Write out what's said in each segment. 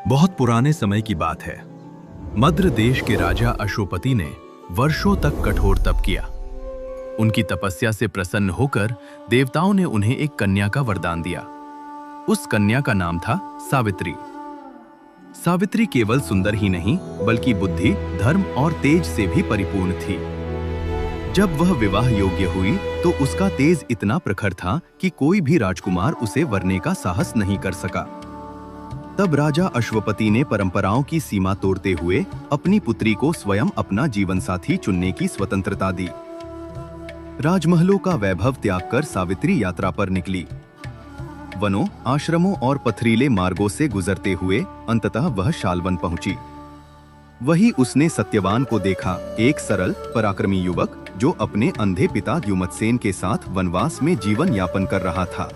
बहुत पुराने समय की बात है। मद्र देश के राजा अश्वपति ने वर्षों तक कठोर तप किया। उनकी तपस्या से प्रसन्न होकर देवताओं ने उन्हें एक कन्या का वरदान दिया। उस कन्या का नाम था सावित्री। सावित्री केवल सुंदर ही नहीं बल्कि बुद्धि, धर्म और तेज से भी परिपूर्ण थी। जब वह विवाह योग्य हुई तो उसका तेज इतना प्रखर था कि कोई भी राजकुमार उसे वरने का साहस नहीं कर सका। तब राजा अश्वपति ने परंपराओं की सीमा तोड़ते हुए अपनी पुत्री को स्वयं अपना जीवन साथी चुनने की स्वतंत्रता दी। राजमहलों का वैभव त्याग कर सावित्री यात्रा पर निकली। वनों, आश्रमों और पथरीले मार्गों से गुजरते हुए अंततः वह शाल्वन पहुंची। वही उसने सत्यवान को देखा, एक सरल पराक्रमी युवक जो अपने अंधे पिता द्युमत्सेन के साथ वनवास में जीवन यापन कर रहा था।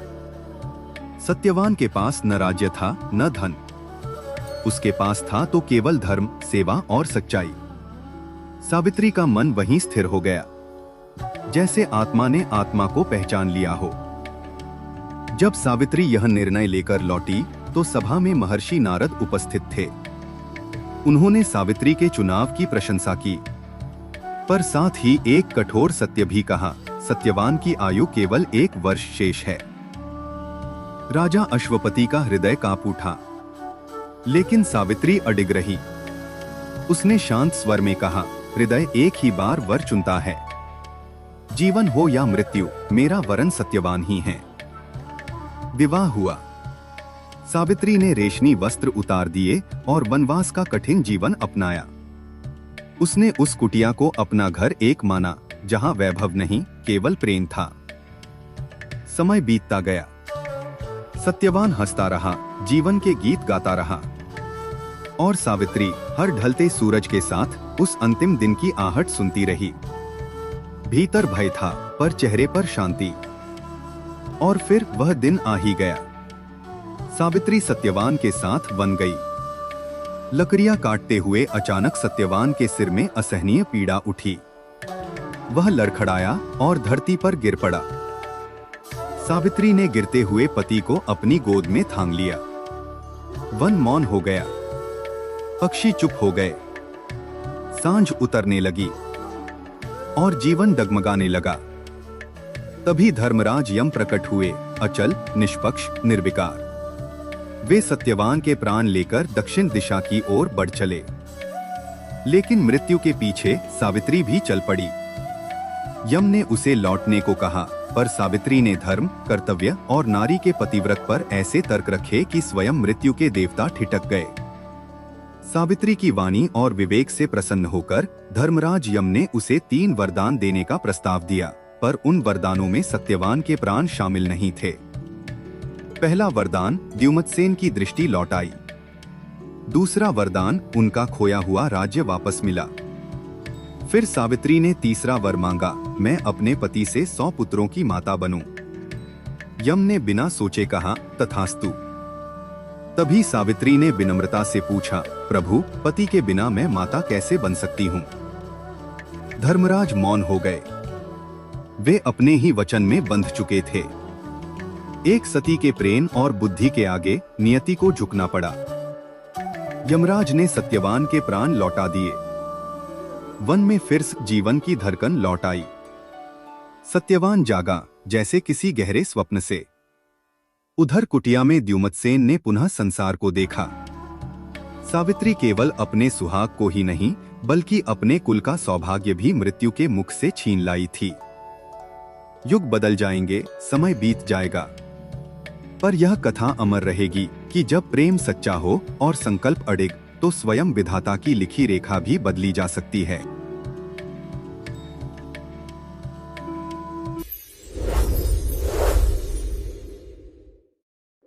सत्यवान के पास न राज्य था न धन। उसके पास था तो केवल धर्म, सेवा और सच्चाई। सावित्री का मन वहीं स्थिर हो गया, जैसे आत्मा ने आत्मा को पहचान लिया हो। जब सावित्री यह निर्णय लेकर लौटी तो सभा में महर्षि नारद उपस्थित थे। उन्होंने सावित्री के चुनाव की प्रशंसा की, पर साथ ही एक कठोर सत्य भी कहा, सत्यवान की आयु केवल 1 वर्ष शेष है। राजा अश्वपति का हृदय कांप उठा, लेकिन सावित्री अडिग रही। उसने शांत स्वर में कहा, हृदय एक ही बार वर चुनता है। जीवन हो या मृत्यु, मेरा वरन सत्यवान ही है। विवाह हुआ। सावित्री ने रेशमी वस्त्र उतार दिए और वनवास का कठिन जीवन अपनाया। उसने उस कुटिया को अपना घर एक माना, जहां वैभव नहीं केवल प्रेम था। समय बीतता गया। सत्यवान हंसता रहा, जीवन के गीत गाता रहा, और सावित्री हर ढलते सूरज के साथ उस अंतिम दिन की आहट सुनती रही। भीतर भय था पर चेहरे पर शांति। और फिर वह दिन आ ही गया। सावित्री सत्यवान के साथ वन गई। लकड़ियां काटते हुए अचानक सत्यवान के सिर में असहनीय पीड़ा उठी। वह लड़खड़ाया और धरती पर गिर पड़ा। सावित्री ने गिरते हुए पति को अपनी गोद में थाम लिया। वन मौन हो गया। पक्षी चुप हो गए। सांझ उतरने लगी और जीवन डगमगाने लगा। तभी धर्मराज यम प्रकट हुए, अचल, निष्पक्ष, निर्विकार। वे सत्यवान के प्राण लेकर दक्षिण दिशा की ओर बढ़ चले। लेकिन मृत्यु के पीछे सावित्री भी चल पड़ी। यम ने उसे लौटने को कहा, पर सावित्री ने धर्म, कर्तव्य और नारी के पतिव्रत पर ऐसे तर्क रखे कि स्वयं मृत्यु के देवता ठिठक गए। सावित्री की वाणी और विवेक से प्रसन्न होकर धर्मराज यम ने उसे 3 वरदान देने का प्रस्ताव दिया, पर उन वरदानों में सत्यवान के प्राण शामिल नहीं थे। पहला वरदान, द्युमत्सेन की दृष्टि लौट आई। दूसरा वरदान, उनका खोया हुआ राज्य वापस मिला। फिर सावित्री ने तीसरा वर मांगा, मैं अपने पति से 100 पुत्रों की माता बनूं। यम ने बिना सोचे कहा, तथास्तु। तभी सावित्री ने विनम्रता से पूछा, प्रभु, पति के बिना मैं माता कैसे बन सकती हूँ? धर्मराज मौन हो गए। वे अपने ही वचन में बंध चुके थे। एक सती के प्रेम और बुद्धि के आगे नियति को झुकना पड़ा। यमराज ने सत्यवान के प्राण लौटा दिए। वन में फिर जीवन की धड़कन लौट आई। सत्यवान जागा, जैसे किसी गहरे स्वप्न से। उधर कुटिया में द्युमत्सेन ने पुनः संसार को देखा। सावित्री केवल अपने सुहाग को ही नहीं बल्कि अपने कुल का सौभाग्य भी मृत्यु के मुख से छीन लाई थी। युग बदल जाएंगे, समय बीत जाएगा, पर यह कथा अमर रहेगी कि जब प्रेम सच्चा हो और संकल्प अडिग, तो स्वयं विधाता की लिखी रेखा भी बदली जा सकती है।